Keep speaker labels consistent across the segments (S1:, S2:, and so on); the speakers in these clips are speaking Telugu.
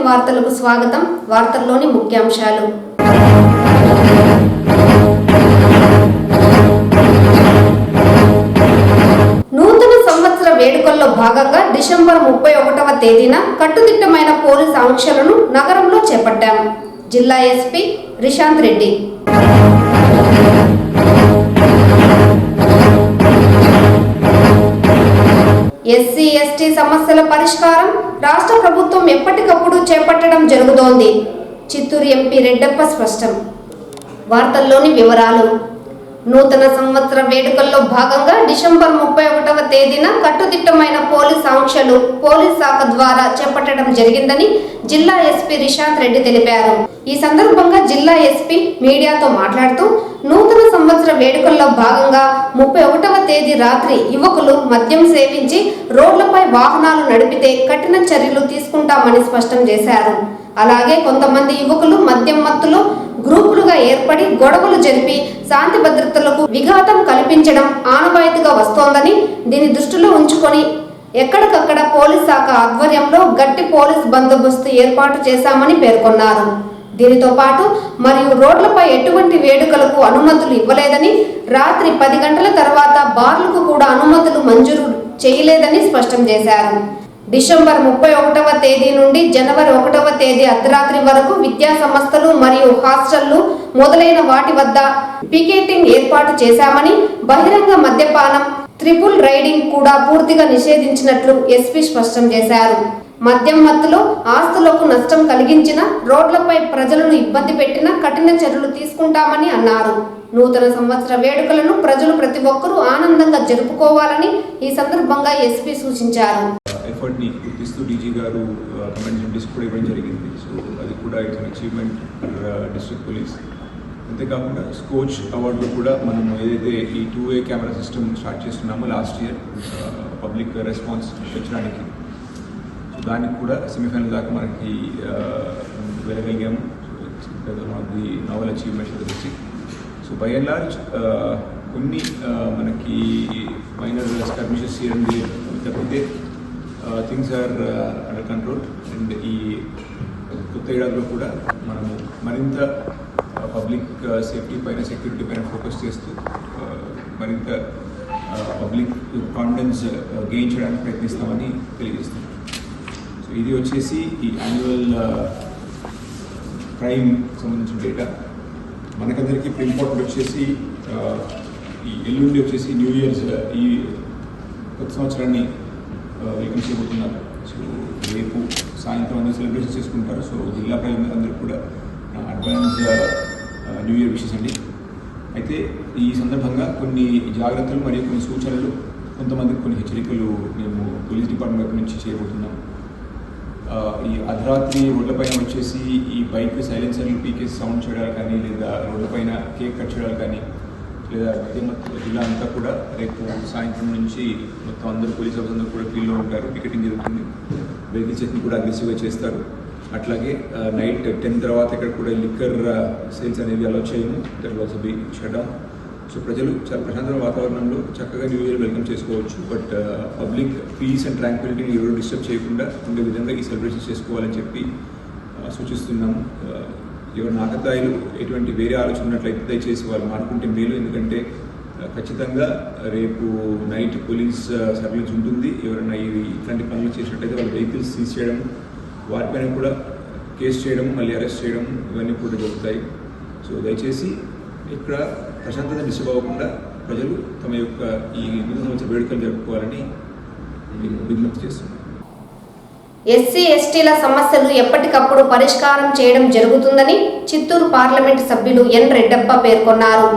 S1: వార్తలకు స్వాగతం. వార్తల్లోని ముఖ్యాంశాలు. నూతన సంవత్సర వేడుకల్లో భాగంగా డిసెంబర్ 31వ తేదీన కట్టుదిట్టమైన పోలీస్ ఆంక్షలను నగరంలో చేపట్టాం. జిల్లా SP Rishanth Reddy. SC ST సమస్యల పరిష్కారం రాష్ట్ర ప్రభుత్వం ఎప్పటికప్పుడు చేపట్టడం జరుగుతోంది. చిత్తూరు ఎంపీ రెడ్డప్ప స్పష్టం. వార్తల్లోని వివరాలు. నూతన సంవత్సర వేడుకల్లో భాగంగా డిసెంబర్ 31వ తేదీన కట్టుదిట్టమైన పోలీస్ ఆంక్షలు పోలీస్ శాఖ ద్వారా చేపట్టడం జరిగిందని జిల్లా ఎస్పీ రిషాంత్ రెడ్డి తెలిపారు. ఈ సందర్భంగా జిల్లా ఎస్పీ మీడియాతో మాట్లాడుతూ నూతన సంవత్సర వేడుకల్లో భాగంగా 31వ తేదీ రాత్రి యువకులు మద్యం సేవించి రోడ్లపై వాహనాలు నడిపితే కఠిన చర్యలు తీసుకుంటామని స్పష్టం చేశారు. అలాగే కొంతమంది యువకులు మద్యం మత్తులో గ్రూపులుగా ఏర్పడి గొడవలు జరిపి శాంతి భద్రతలకు విఘాతం కల్పించడం ఆనవాయితీగా వస్తోందని, దీన్ని దృష్టిలో ఉంచుకొని ఎక్కడికక్కడ పోలీస్ శాఖ ఆధ్వర్యంలో గట్టి పోలీస్ బందోబస్తు ఏర్పాటు చేశామని పేర్కొన్నారు. దీనితో పాటు మరియు రోడ్లపై ఎటువంటి వేడుకలకు అనుమతులు ఇవ్వలేదని, రాత్రి 10 గంటల తర్వాత బార్లకు కూడా అనుమతులు మంజూరు చేయలేదని స్పష్టం చేశారు. డిసెంబర్ 31వ తేదీ నుండి జనవరి 1వ తేదీ అర్ధరాత్రి వరకు విద్యా సంస్థలు మరియు హాస్టళ్లు మొదలైన వాటి వద్ద పికెటింగ్ ఏర్పాటు చేశామని, బహిరంగ మద్యపానం, ట్రిపుల్ రైడింగ్ కూడా పూర్తిగా నిషేధించినట్లు ఎస్పీ స్పష్టం చేశారు. మద్యం మత్తులో ఆస్తులకు నష్టం కలిగించిన, రోడ్లపై ప్రజలను ఇబ్బంది పెట్టిన కఠిన చర్యలు తీసుకుంటామని అన్నారు. నూతన సంవత్సర వేడుకలను ప్రజలు ప్రతి ఒక్కరూ ఆనందంగా జరుపుకోవాలని ఈ సందర్భంగా ఎస్పీ సూచించారు.
S2: ఎఫర్ట్ని గుర్తిస్తూ డీజీ గారు కమాండ్ నోటీస్ కూడా ఇవ్వడం జరిగింది. సో అది కూడా it's an achievement for district police. అంతేకాకుండా స్కోచ్ అవార్డులో కూడా మనం ఏదైతే ఈ 2A కెమెరా సిస్టమ్ స్టార్ట్ చేస్తున్నామో లాస్ట్ ఇయర్ పబ్లిక్ రెస్పాన్స్ పెంచడానికి, సో దానికి కూడా సెమీఫైనల్ దాకా మనకి వెళ్ళగలిగాము. The novel achievement for the district. So by and large కొన్ని మనకి మైనర్ స్కర్మిషెస్ చేయండి తప్పితే things are under control. And ఈ కొత్త ఏడాదిలో కూడా మనము మరింత పబ్లిక్ సేఫ్టీ పైన, సెక్యూరిటీ పైన ఫోకస్ చేస్తూ మరింత పబ్లిక్ కాన్ఫిడెన్స్ గెయిన్ చేయడానికి ప్రయత్నిస్తామని తెలియజేస్తున్నాం. సో ఇది వచ్చేసి ఈ యాన్యువల్ క్రైమ్ సంబంధించిన డేటా. మనకందరికీ ఇప్పుడు ఇంపార్టెంట్ వచ్చేసి ఈ ఎల్లుండి వచ్చేసి న్యూ ఇయర్స్, ఈ కొత్త సంవత్సరాన్ని వెల్కమ్ చేయబోతున్నారు. సో రేపు సాయంత్రం అందరూ సెలబ్రేషన్ చేసుకుంటారు. సో జిల్లా ప్రజలందరూ కూడా అడ్వాన్స్ న్యూ ఇయర్ విషెస్ అండి. అయితే ఈ సందర్భంగా కొన్ని జాగ్రత్తలు మరియు కొన్ని సూచనలు, కొంతమందికి కొన్ని హెచ్చరికలు మేము పోలీస్ డిపార్ట్మెంట్ వైపు నుంచి చేయబోతున్నాం. ఈ అర్ధరాత్రి రోడ్లపైన వచ్చేసి ఈ బైక్ సైలెన్సర్లు పీకేసి సౌండ్ చేయడాలు కానీ, లేదా రోడ్లపైన కేక్ కట్ చేయడాలు కానీ, లేదా జిల్లా అంతా కూడా రేపు సాయంత్రం నుంచి మొత్తం అందరూ పోలీస్ ఆఫీసర్స్ అందరూ కూడా ఫీల్డ్లో ఉంటారు. పికెటింగ్ జరుగుతుంది. వెహికల్ చెక్ని కూడా అగ్రెసివ్గా చేస్తారు. అట్లాగే నైట్ 10 తర్వాత ఇక్కడ కూడా లిక్కర్ సేల్స్ అనేవి అలౌ చేయము. That was B shut down. So ప్రజలు చాలా ప్రశాంతమైన వాతావరణంలో చక్కగా న్యూ ఇయర్ వెల్కమ్ చేసుకోవచ్చు. బట్ పబ్లిక్ పీస్ అండ్ ట్రాంక్విలిటీని ఎవరు డిస్టర్బ్ చేయకుండా ఉండే విధంగా ఈ సెలబ్రేషన్ చేసుకోవాలని చెప్పి సూచిస్తున్నాము. ఎవరు నాకతాయిలు ఎటువంటి వేరే ఆలోచన ఉన్నట్లయితే దయచేసి వాళ్ళు మానుకుంటే మేలు. ఎందుకంటే ఖచ్చితంగా రేపు నైట్ పోలీస్ సర్వేలెన్స్ ఉంటుంది. ఎవరైనా ఇట్లాంటి పనులు చేసినట్టయితే వాళ్ళ వెహికల్స్ సీజ్ చేయడం, వాటిపైన కూడా కేసు చేయడం, మళ్ళీ అరెస్ట్ చేయడం, ఇవన్నీ కూడా జరుగుతాయి. సో దయచేసి ఇక్కడ ప్రశాంతత డిస్టర్బ్ అవ్వకుండా ప్రజలు తమ యొక్క ఈ నూతన సంవత్సర వేడుకలు జరుపుకోవాలని విజ్ఞప్తి చేస్తున్నాం.
S1: ఎస్సీ ఎస్టీల సమస్యలు ఎప్పటికప్పుడు పరిష్కారం చేయడం జరుగుతుందని చిత్తూరు పార్లమెంటు సభ్యులు ఎన్ రెడ్డప్ప పేర్కొన్నారు.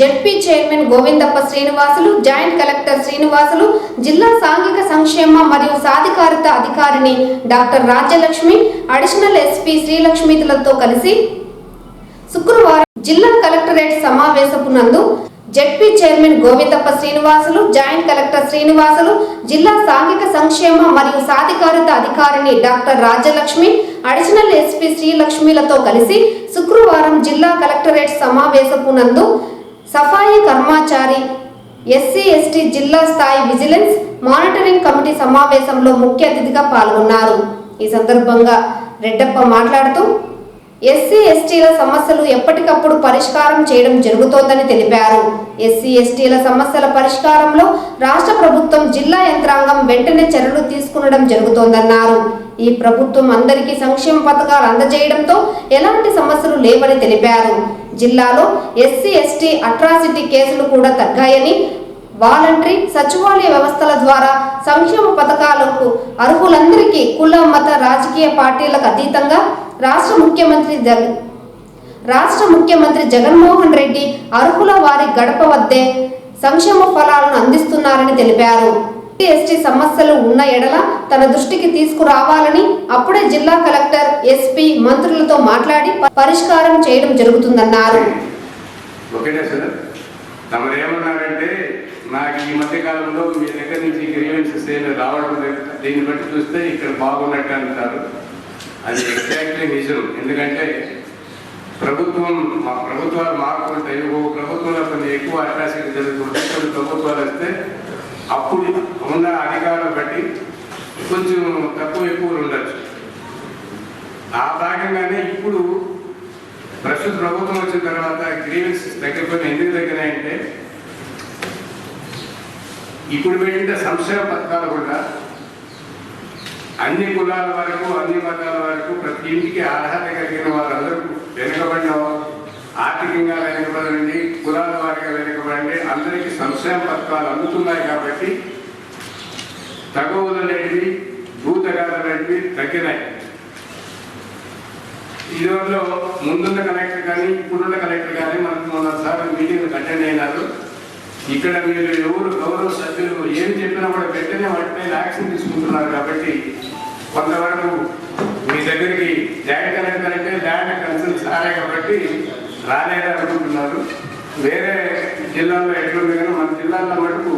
S1: ZP chairman Govindappa Srinivasulu, joint collector Srinivasulu, జిల్లా సాంఘిక సంక్షేమ మరియు సాధికారత అధికారిని డాక్టర్ రాజ్యలక్ష్మి, అడిషనల్ ఎస్పీ శ్రీలక్ష్మిలతో కలిసి శుక్రవారం జిల్లా కలెక్టరేట్ సమావేశపు నందు ZP chairman Govindappa Srinivasulu, joint collector Srinivasulu, జిల్లా సాంఘిక సంక్షేమ మరియు సాధికారత అధికారిని డాక్టర్ రాజ్యలక్ష్మి, అడిషనల్ ఎస్పీ శ్రీలక్ష్మిలతో కలిసి శుక్రవారం జిల్లా కలెక్టరేట్ సమావేశపు నందు సఫాయి కర్మచారి ఎస్సీ ఎస్టీ జిల్లా స్థాయి విజిలెన్స్ మానిటరింగ్ కమిటీ సమావేశంలో ముఖ్య అతిథిగా పాల్గొన్నారు. ఈ సందర్భంగా రెడ్డప్ప మాట్లాడుతూ ఎస్సీ ఎస్టీల సమస్యలు ఎప్పటికప్పుడు పరిష్కారం చేయడం జరుగుతోందని తెలిపారు. ఎస్సీ ఎస్టీల సమస్యల పరిష్కారంలో రాష్ట్ర ప్రభుత్వం జిల్లా యంత్రాంగం వెంటనే చర్యలు తీసుకునడం జరుగుతోందన్నారు. ఈ ప్రభుత్వం అందరికీ సంక్షేమ పథకాలు అందజేయడంతో ఎలాంటి సమస్యలు లేవని తెలిపారు. జిల్లాలో ఎస్సీ ఎస్టీ అట్రాసిటీ కేసులు కూడా తగ్గాయని, వాలంటరీ సచివాలయ వ్యవస్థల ద్వారా సంక్షేమ పథకాలకు అర్హులందరికీ కుల మత రాజకీయ పార్టీలకు అతీతంగా రాష్ట్ర ముఖ్యమంత్రి జగన్మోహన్ రెడ్డి అర్హుల వారి గడప వద్దే సంక్షేమ ఫలాలను అందిస్తున్నారని తెలిపారు. ఎస్టీ సమస్యలు ఉన్న ఎడల తన దృష్టికి తీసుకురావాలని, అప్పుడే జిల్లా కలెక్టర్, ఎస్పీ, మంత్రులతో మాట్లాడి పరిష్కారం చేయడం జరుగుతుందన్నారు.
S3: నాకు ఈ మధ్య కాలంలో మీ దగ్గర నుంచి గ్రీవెన్సెస్ ఏమి రావడం లేదు, దీన్ని బట్టి చూస్తే ఇక్కడ బాగున్నట్టు అంటారు. అది ఎగ్జాక్ట్లీ నిజం. ఎందుకంటే ప్రభుత్వాలు మారుతుంటాయి. ఒక ప్రభుత్వంలో కొన్ని ఎక్కువ అట్రాసిటీ జరుగుతుంటాయి, కొన్ని ప్రభుత్వాలు వస్తే అప్పుడు ఉన్న అధికారులు బట్టి కొంచెం తక్కువ ఎక్కువ ఉండొచ్చు. ఆ భాగంగానే ఇప్పుడు ప్రస్తుత ప్రభుత్వం వచ్చిన తర్వాత గ్రీవెన్సెస్ తగ్గిపోయిన ఎందుకు తగ్గినాయంటే ఇప్పుడు పెట్టిన సంక్షేమ పథకాలు కూడా అన్ని కులాల వరకు, అన్ని మతాల వరకు ప్రతి ఇంటికి అర్హత కలిగిన వారందరూ వెనుకబడిన, ఆర్థికంగా వెనుకబడండి, కులాల వారిగా వెనుకబడండి, అందరికీ సంక్షేమ పథకాలు అందుతున్నాయి. కాబట్టి తగువులు అనేవి, భూతగాలు అనేవి తగ్గినాయి. ఈ రోజులో ముందున్న కలెక్టర్ కానీ ఇప్పుడున్న కలెక్టర్ కానీ మనకు మొన్నసారి మీటింగ్ అటెండ్ అయినారు. ఇక్కడ మీరు ఎవరు గౌరవ సభ్యులు ఏం చెప్పినా కూడా వెంటనే వాటిపై యాక్షన్ తీసుకుంటున్నారు. కాబట్టి కొంతవరకు మీ దగ్గరికి జాయింట్ కలెక్టర్ అంటే ల్యాండ్ కన్సర్న్ సారే కాబట్టి రాలేదని అనుకుంటున్నారు. వేరే జిల్లాల్లో ఎట్లుంది కానీ మన జిల్లాల్లో మటుకు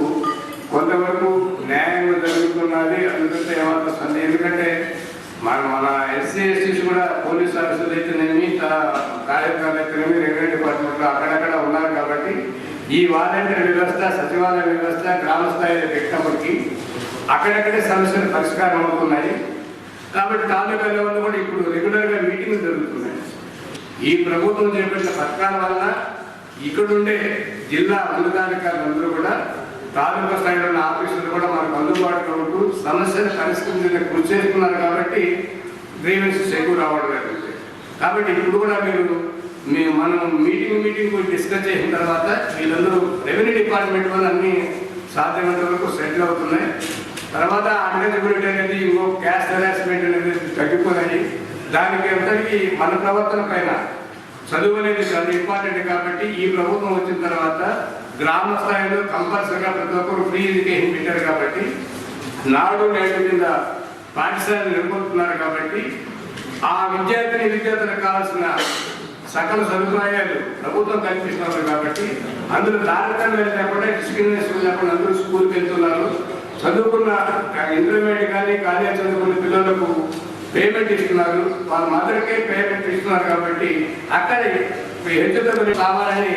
S3: కొంతవరకు న్యాయంగా జరుగుతున్నది. అందుకంటే ఏమాత్రం సందేహం. ఎందుకంటే మన ఎస్సీ ఎస్టీస్ కూడా పోలీస్ ఆఫీసర్లు అయితేనేమి, కార్యక్రమాలు అయితేనేమి, రెవెన్యూ డిపార్ట్మెంట్లో అక్కడక్కడ ఉన్నారు. కాబట్టి ఈ వాలంటీర్ వ్యవస్థ, సచివాలయ వ్యవస్థ గ్రామ స్థాయిలో పెట్టినప్పటికీ అక్కడక్కడే సమస్యలు పరిష్కారం అవుతున్నాయి. కాబట్టి తాలూకా లెవెల్లో కూడా ఇప్పుడు రెగ్యులర్గా మీటింగ్లు జరుగుతున్నాయి. ఈ ప్రభుత్వం చేపట్టిన పథకాల వల్ల ఇక్కడుండే జిల్లా ఉన్నతాధికారులందరూ కూడా తాలూకా స్థాయిలో ఉన్న ఆఫీసులు కూడా మనకు అందుబాటులో ఉంటూ సమస్యను పరిష్కరించడానికి కృషి చేస్తున్నారు. కాబట్టి గ్రీవెన్సెస్ ఎక్కువ రావడం జరుగుతుంది. కాబట్టి ఇప్పుడు కూడా మనం మీటింగ్ డిస్కస్ చేసిన తర్వాత వీళ్ళందరూ రెవెన్యూ డిపార్ట్మెంట్ వల్ల అన్ని సాధ్యమైనంత వరకు సెటిల్ అవుతున్నాయి. తర్వాత అన్ఎలిజిబిలిటీ అనేది, ఇంకో క్యాస్ట్ హెరాస్మెంట్ అనేది తగ్గిపోయినాయి. దానికి అందరికీ మన ప్రవర్తన పైన చదువు అనేది చాలా ఇంపార్టెంట్. కాబట్టి ఈ ప్రభుత్వం వచ్చిన తర్వాత గ్రామ స్థాయిలో కంపల్సరీగా ప్రతి ఒక్కరు ఫ్రీ ఎడ్యుకేషన్ పెట్టారు. కాబట్టి నాడు నేడు కింద పాఠశాలను నెలకొల్పుతున్నారు. కాబట్టి ఆ విద్యార్థులకు కావాల్సిన సకల సదుపాయాలు ప్రభుత్వం కల్పిస్తున్నారు. కాబట్టి అందులో తారతమ్యం లేకుండా, డిస్క్రిమినేషన్ లేకుండా అందరూ స్కూల్కి వెళ్తున్నారు. చదువుకున్న ఇంటర్మీడియట్ కానీ కాలేజ్ చదువుకున్న పిల్లలకు పేమెంట్ ఇస్తున్నారు, వాళ్ళ మదర్కే పేమెంట్ ఇస్తున్నారు. కాబట్టి అక్కడ హెచ్చుతగ్గులు కావాలని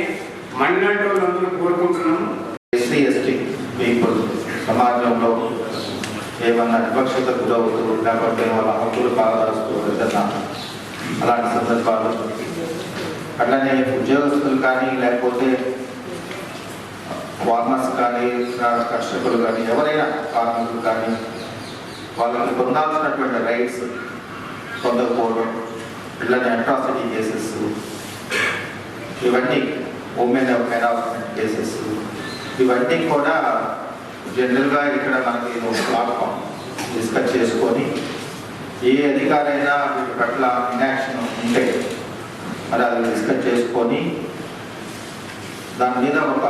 S3: మండలాంటి వాళ్ళందరూ కోరుకుంటున్నాము.
S4: ఎస్సీ ఎస్టీ పీపుల్ సమాజంలో ఏమన్నా వివక్షత గురవుతూ లేకపోతే వాళ్ళ హక్కులు కావాల్స్తూ ఏదన్నా అలాంటి సందర్భాలు, అట్లనే ఉద్యోగస్తులు కానీ లేకపోతే ఫార్మర్స్ కానీ కర్షకులు కానీ ఎవరైనా కార్మికులు కానీ వాళ్ళకి పొందాల్సినటువంటి రైట్స్ పొందకపోవడం, ఇట్లనే అట్రాసిటీ కేసెస్, ఇవన్నీ ఉమెన్ హెరాస్మెంట్ కేసెస్, ఇవన్నీ కూడా జనరల్గా ఇక్కడ మనకి ఒక ప్లాట్ఫామ్ డిస్కస్ చేసుకొని ఏ అధికారైనా వీటి పట్ల ఇన్యాక్షన్ ఉంటే మరి అది డిస్కస్ చేసుకొని దాని మీద ఒక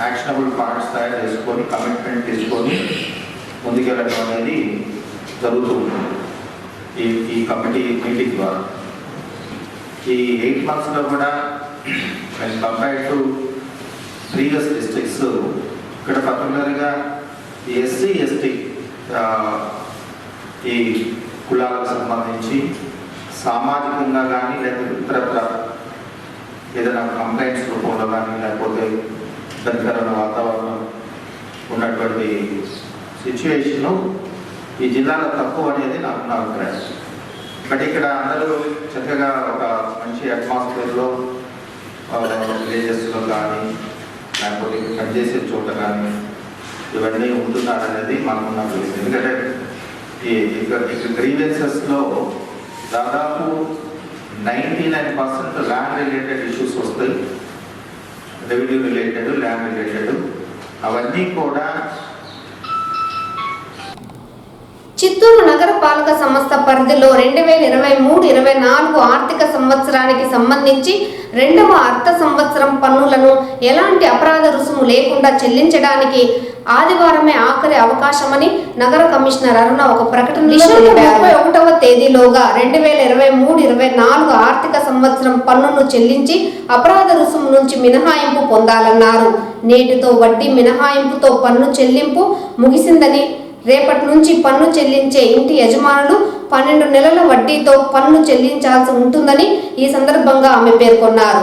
S4: యాక్షనబుల్ పాయింట్స్ తయారు చేసుకొని కమిట్మెంట్ తీసుకొని ముందుకెళ్ళడం అనేది జరుగుతూ ఉంటుంది ఈ కమిటీ మీటింగ్ ద్వారా. ఈ 8 monthsలో కూడా కంపేర్డ్ టు ప్రీవియస్ డిస్ట్రిక్ట్స్ ఇక్కడ పర్టికులర్గా ఎస్సీ ఎస్టీ ఈ కులాలకు సంబంధించి సామాజికంగా కానీ లేకపోతే ఇతరత్ర ఏదైనా కంప్లైంట్స్ రూపంలో కానీ లేకపోతే ఇబ్బందికరమైన వాతావరణం ఉన్నటువంటి సిచ్యువేషను ఈ జిల్లాలో తక్కువ అనేది నా అభిప్రాయం. బట్ ఇక్కడ అందరూ చక్కగా ఒక మంచి అట్మాస్ఫియర్లో విలేజెస్లో కానీ లేకపోతే పనిచేసే చోట కానీ ఇవన్నీ ఉంటున్నారనేది మనకు నాకు తెలిసింది. ఎందుకంటే ఈ గ్రీవెన్సెస్లో దాదాపు 99% ల్యాండ్ రిలేటెడ్ ఇష్యూస్ వస్తాయి, రెవెన్యూ రిలేటెడ్, ల్యాండ్ రిలేటెడ్. అవన్నీ కూడా
S1: చిత్తూరు నగరపాలక సంస్థ పరిధిలో 2023-24 ఆర్థిక సంవత్సరానికి సంబంధించి రెండవ అర్థ సంవత్సరం పన్నులను ఎలాంటి అపరాధ రుసుము లేకుండా చెల్లించడానికి ఆదివారమే ఆఖరి అవకాశమని నగర కమిషనర్ అరుణ ఒక ప్రకటనలో తెలిపారు. 31వ తేదీలోగా 2023-24 ఆర్థిక సంవత్సరం పన్నును చెల్లించి అపరాధ రుసుము నుంచి మినహాయింపు పొందాలన్నారు. నేటితో వడ్డీ మినహాయింపుతో పన్ను చెల్లింపు ముగిసిందని, రేపటి నుంచి పన్ను చెల్లించే ఇంటి యజమానులు 12 నెలల వడ్డీతో పన్ను చెల్లించాల్సి ఉంటుందని ఈ సందర్భంగా ఆమె పేర్కొన్నారు.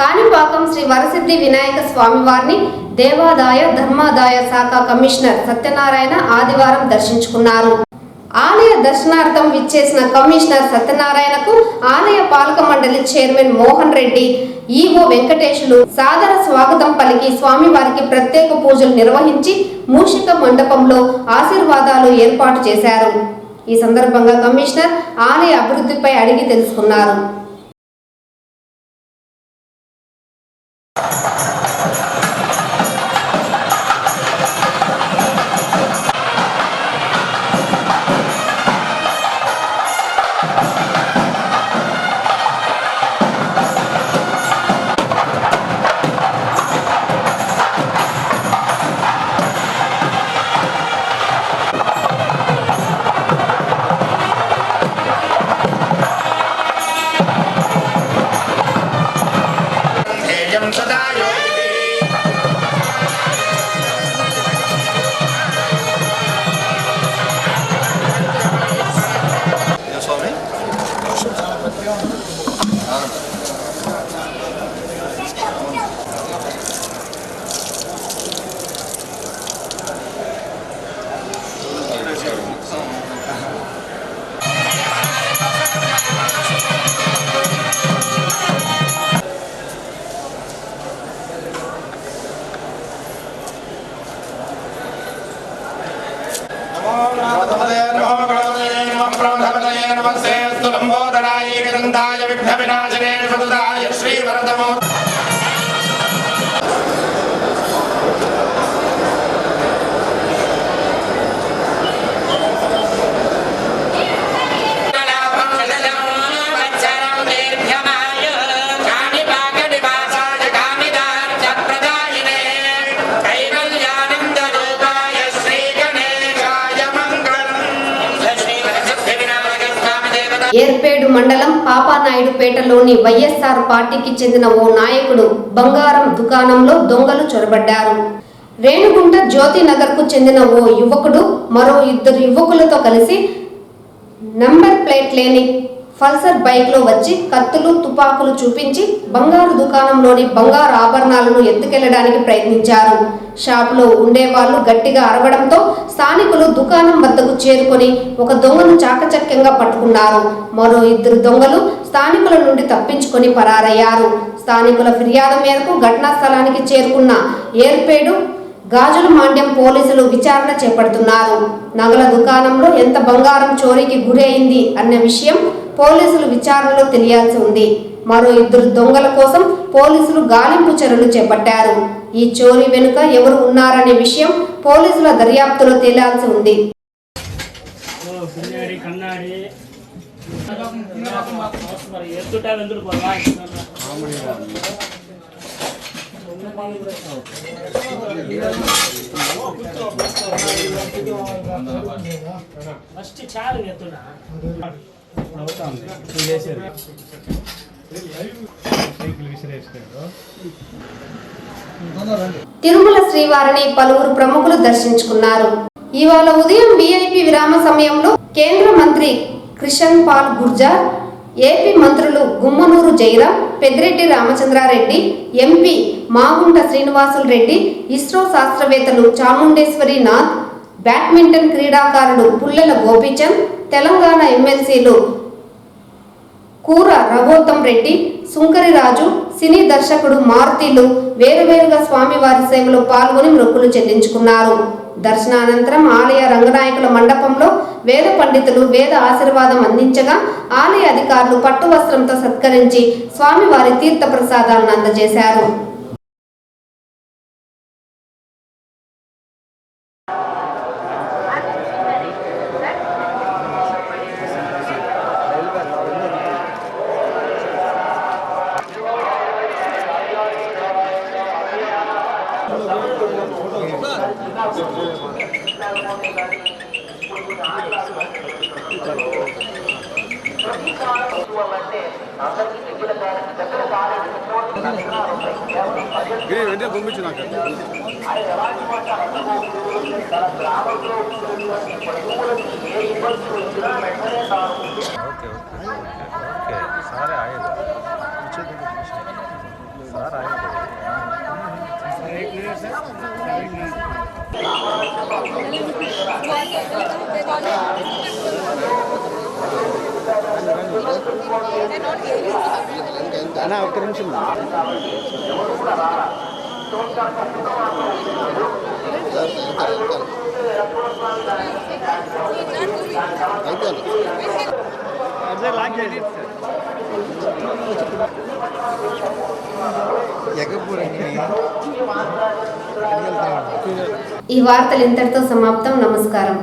S1: కాణిపాకం శ్రీ వరసిద్ధి వినాయక స్వామివారిని దేవాదాయ ధర్మాదాయ శాఖ కమిషనర్ సత్యనారాయణ ఆదివారం దర్శించుకున్నారు. ఆలయ దర్శనార్థం విచ్చేసిన కమిషనర్ సత్యనారాయణకు ఆలయ పాలక మండలి చైర్మన్ మోహన్ రెడ్డి, ఈవో వెంకటేశులు సాదర స్వాగతం పలికి స్వామివారికి ప్రత్యేక పూజలు నిర్వహించి మూషిక మండపంలో ఆశీర్వాదాలు ఏర్పాటు చేశారు. ఈ సందర్భంగా కమిషనర్ ఆలయ అభివృద్ధిపై అడిగి తెలుసుకున్నారు. ఏర్పేడు మండలం పాపానాయుడుపేటలోని వైఎస్ఆర్ పార్టీకి చెందిన ఓ నాయకుడు బంగారం దుకాణంలో దొంగలు చొరబడ్డారు. రేణుగుంట జ్యోతినగర్కు చెందిన ఓ యువకుడు మరో 2 యువకులతో కలిసి నంబర్ ప్లేట్ లేని పల్సర్ బైక్లో వచ్చి కత్తులు, తుపాకులు చూపించి బంగారు దుకాణంలోని బంగారు ఆభరణాలను ఎత్తుకెళ్లడానికి ప్రయత్నించారు. షాపులో ఉండేవాళ్లు గట్టిగా అరవడంతో స్థానికులు దుకాణం వద్దకు చేరుకొని ఒక దొంగను చాకచక్యంగా పట్టుకున్నారు. మరో 2 దొంగలు స్థానికుల నుండి తప్పించుకొని పరారయ్యారు. స్థానికుల ఫిర్యాదు మేరకు ఘటనా స్థలానికి చేరుకున్న ఏర్పేడు గాజుల మాండ్యం పోలీసులు విచారణ చేపడుతున్నారు. నగల దుకాణంలో ఎంత బంగారం చోరీకి గురి అయింది అన్న విషయం పోలీసులు విచారణలో తెలియాల్సి ఉంది. మరో 2 దొంగల కోసం పోలీసులు గాలింపు చర్యలు చేపట్టారు. ఈ చోరీ వెనుక ఎవరు ఉన్నారనే విషయం పోలీసుల దర్యాప్తులో తేలాల్సి ఉంది. తిరుమల శ్రీవారిని పలువురు ప్రముఖులు దర్శించుకున్నారు. ఇవాళ ఉదయం విఐపి విరామ సమయంలో కేంద్ర మంత్రి కృషన్ పాల్ గుర్జార్, ఏపీ మంత్రులు గుమ్మనూరు జయరాం, పెద్దిరెడ్డి రామచంద్రారెడ్డి, ఎంపీ మాగుంట శ్రీనివాసులు రెడ్డి, ఇస్రో శాస్త్రవేత్తలు చాముండేశ్వరి నాథ్, బ్యాడ్మింటన్ క్రీడాకారుడు పుల్లెల గోపీచంద్, తెలంగాణ ఎమ్మెల్సీలు కూర రఘోత్తం రెడ్డి, సుంకరి రాజు, సినీ దర్శకుడు మారుతీలు వేరువేరుగా స్వామివారి సేవలో పాల్గొని మొక్కులు చెల్లించుకున్నారు. దర్శనానంతరం ఆలయ రంగనాయకుల మండపంలో వేద పండితులు వేద ఆశీర్వాదం అందించగా ఆలయ అధికారులు పట్టు వస్త్రంతో సత్కరించి స్వామివారి తీర్థ ప్రసాదాలను అందజేశారు.
S5: ఒక్క నిమిషం
S1: ఈ వార్తలు ఇంతటితో సమాప్తం. నమస్కారం.